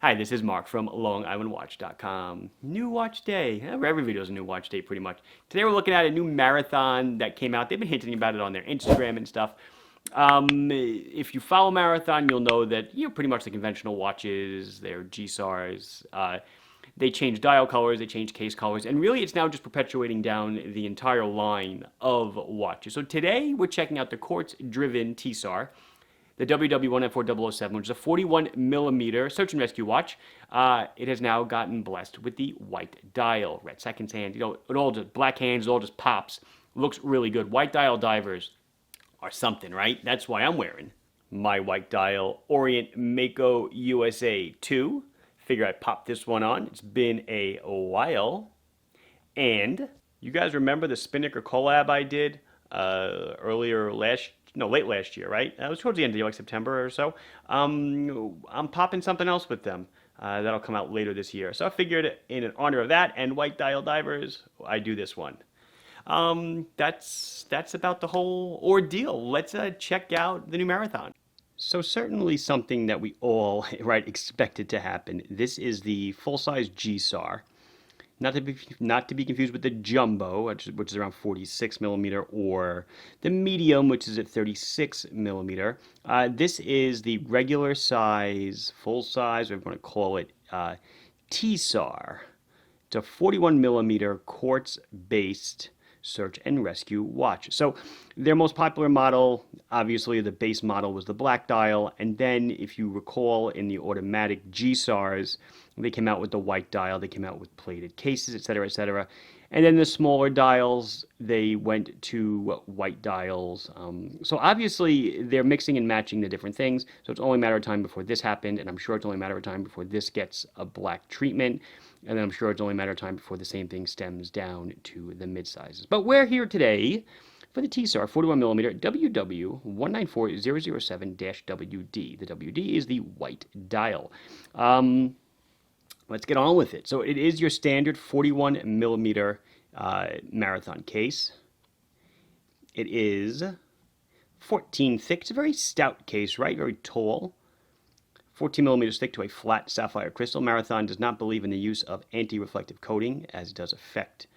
Hi, this is Mark from LongIslandWatch.com. New watch day. Every video is a new watch day, pretty much. Today we're looking at a new marathon that came out. They've been hinting about it on their Instagram and stuff. If you follow Marathon, you'll know that pretty much the conventional watches, their GSARs, they change dial colors, they change case colors, and really it's now just perpetuating down the entire line of watches. So today we're checking out the quartz-driven TSAR, the WW1F4007, which is a 41 millimeter search and rescue watch. It has now gotten blessed with the white dial, red seconds hand. It all just black hands, it all just pops. Looks really good. White dial divers are something, right? That's why I'm wearing my white dial Orient Mako USA 2. Figure I'd pop this one on. It's been a while. And you guys remember the Spinnaker collab I did late last year, right? It was towards the end of the year, like September or so. I'm popping something else with them. That'll come out later this year. So I figured in honor of that and white dial divers, I do this one. That's about the whole ordeal. Let's check out the new marathon. So certainly something that we all expected to happen. This is the full-size GSAR. Not to be confused with the jumbo, which is around 46 millimeter, or the medium, which is at 36 millimeter. This is the regular size, full size, whatever you want to call it, TSAR. It's a 41 millimeter quartz-based search and rescue watch. So their most popular model, obviously the base model, was the black dial, and then if you recall in the automatic GSARs, they came out with the white dial, they came out with plated cases, etc., etc. And then the smaller dials, they went to white dials. So obviously they're mixing and matching the different things, so it's only a matter of time before this happened, and I'm sure it's only a matter of time before this gets a black treatment. And then I'm sure it's only a matter of time before the same thing stems down to the mid-sizes. But we're here today for the TSAR 41mm WW194007-WD. The WD is the white dial. Let's get on with it. So it is your standard 41mm marathon case. It is 14 thick. It's a very stout case, right? Very tall. 14 millimeters thick to a flat sapphire crystal. Marathon does not believe in the use of anti-reflective coating, as it does affect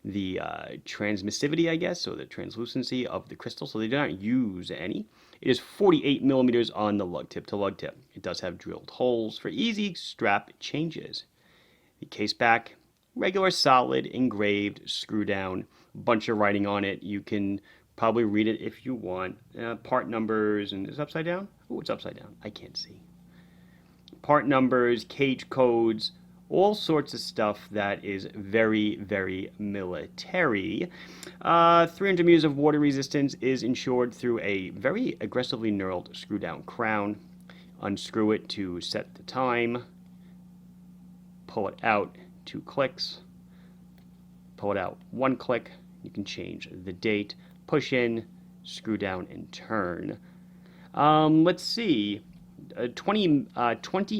the transmissivity, I guess, or the translucency of the crystal, so they do not use any. It is 48 millimeters on the lug tip to lug tip. It does have drilled holes for easy strap changes. The case back, regular solid, engraved, screw down, bunch of writing on it. You can probably read it if you want. Part numbers, and is it upside down? Oh, it's upside down. I can't see. Part numbers, cage codes, all sorts of stuff that is very, very military. 300 meters of water resistance is ensured through a very aggressively knurled screw-down crown. Unscrew it to set the time. Pull it out 2 clicks. Pull it out 1 click. You can change the date. Push in, screw down, and turn. Let's see. A 20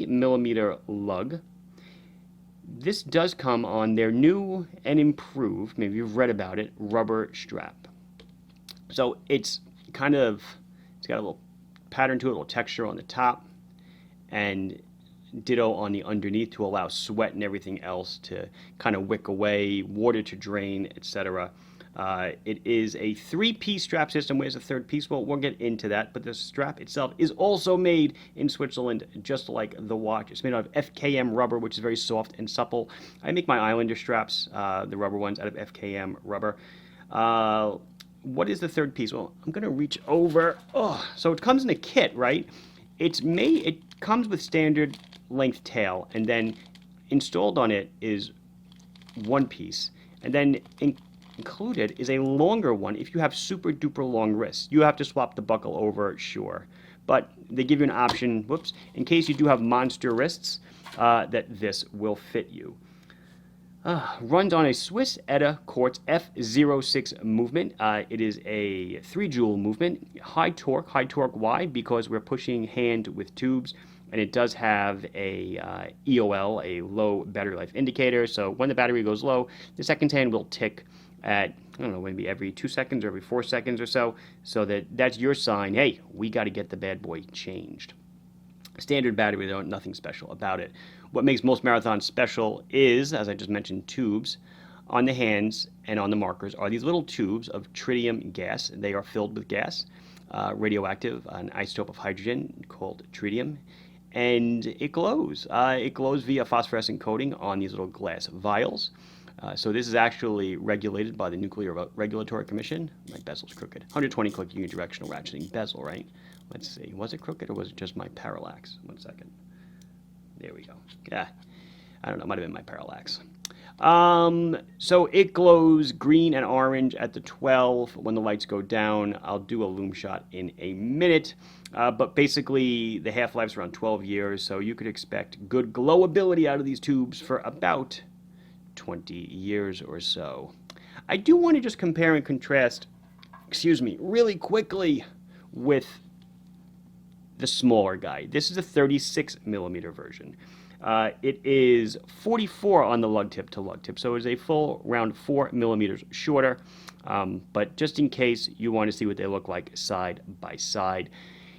millimeter lug. This does come on their new and improved, maybe you've read about it, rubber strap. So it's got a little pattern to it, a little texture on the top, and ditto on the underneath to allow sweat and everything else to kind of wick away, water to drain, etc. It is a 3-piece strap system. Where's the 3rd piece? Well, we'll get into that, but the strap itself is also made in Switzerland, just like the watch. It's made out of FKM rubber, which is very soft and supple. I make my Islander straps, the rubber ones, out of FKM rubber. What is the 3rd piece? Well, I'm going to reach over. Oh, so it comes in a kit, right? It comes with standard length tail, and then installed on it is 1 piece, and then included is a longer one if you have super duper long wrists. You have to swap the buckle over, sure, but they give you an option, in case you do have monster wrists, that this will fit you. Runs on a Swiss ETA Quartz F06 movement. It is a 3-joule movement. High torque. Why? Because we're pushing hand with tubes, and it does have a EOL, a low battery life indicator. So when the battery goes low, the second hand will tick at, I don't know, maybe every 2 seconds or every 4 seconds or so, so that's your sign, hey, we got to get the bad boy changed. Standard battery, though, nothing special about it. What makes most marathons special is, as I just mentioned, tubes. On the hands and on the markers are these little tubes of tritium gas. They are filled with gas, radioactive, an isotope of hydrogen called tritium, and it glows. It glows via phosphorescent coating on these little glass vials. So this is actually regulated by the Nuclear Regulatory Commission. My bezel's crooked. 120 click unidirectional ratcheting bezel, right? Let's see. Was it crooked or was it just my parallax? 1 second. There we go. Yeah. I don't know. Might have been my parallax. So it glows green and orange at the 12 when the lights go down. I'll do a lume shot in a minute. But basically, the half-life's around 12 years, so you could expect good glowability out of these tubes for about 20 years or so. I do want to just compare and contrast, really quickly with the smaller guy. This is a 36 millimeter version. It is 44 on the lug tip to lug tip, so it's a full round 4 millimeters shorter. But just in case you want to see what they look like side by side.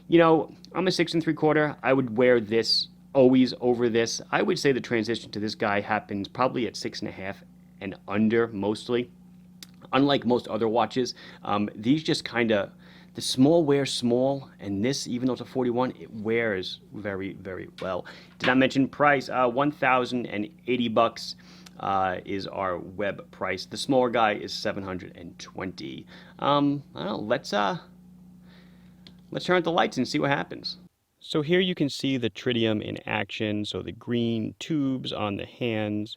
You know, I'm a 6 3/4. I would wear this always over this. I would say the transition to this guy happens probably at 6.5 and under mostly. Unlike most other watches, these just kind of, the small wears small, and this, even though it's a 41, it wears very, very well. Did not mention price. $1,080 is our web price. The smaller guy is $720. I don't know. Let's turn out the lights and see what happens. So here you can see the tritium in action. So the green tubes on the hands,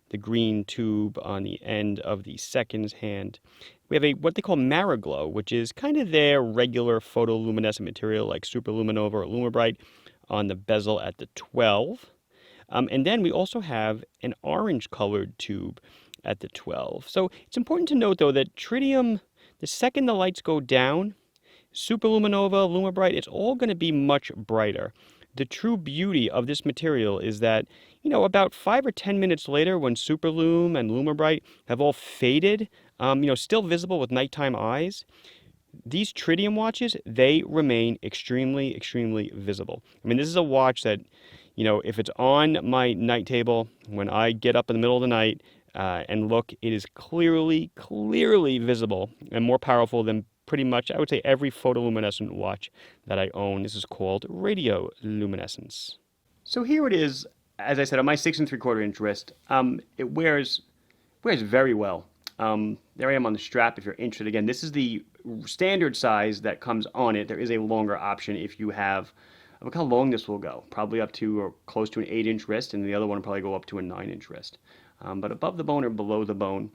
the green tube on the end of the second's hand. We have what they call Mariglow, which is kind of their regular photoluminescent material like superluminova or lumibrite on the bezel at the 12. And then we also have an orange-colored tube at the 12. So it's important to note, though, that tritium, the second the lights go down, superluminova, lumibrite, it's all going to be much brighter. The true beauty of this material is that, you know, about 5 or 10 minutes later, when superlume and lumibrite have all faded, still visible with nighttime eyes, these tritium watches, they remain extremely, extremely visible. I mean, this is a watch that, you know, if it's on my night table, when I get up in the middle of the night and look, it is clearly, clearly visible and more powerful than pretty much, I would say, every photoluminescent watch that I own. This is called radioluminescence. So here it is, as I said, on my 6 3/4 inch wrist. It wears very well. There I am on the strap if you're interested. Again, this is the standard size that comes on it. There is a longer option if you have, look how long this will go. Probably up to or close to an 8-inch wrist, and the other one will probably go up to a 9-inch wrist. But above the bone or below the bone,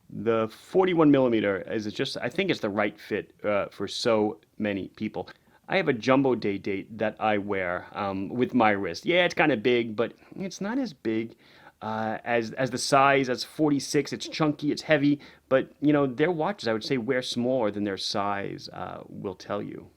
the 41 millimeter is just, I think it's the right fit for so many people. I have a jumbo day date that I wear with my wrist. Yeah, it's kind of big, but it's not as big as the size. As 46, it's chunky, it's heavy, but you know, their watches, I would say, wear smaller than their size will tell you.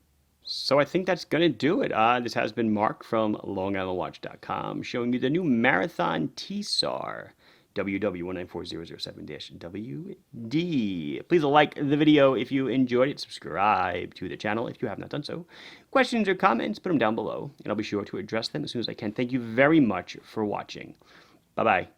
So I think that's going to do it. This has been Mark from LongIslandWatch.com showing you the new Marathon TSAR. WW194007-WD. Please like the video if you enjoyed it. Subscribe to the channel if you have not done so. Questions or comments, put them down below, and I'll be sure to address them as soon as I can. Thank you very much for watching. Bye-bye.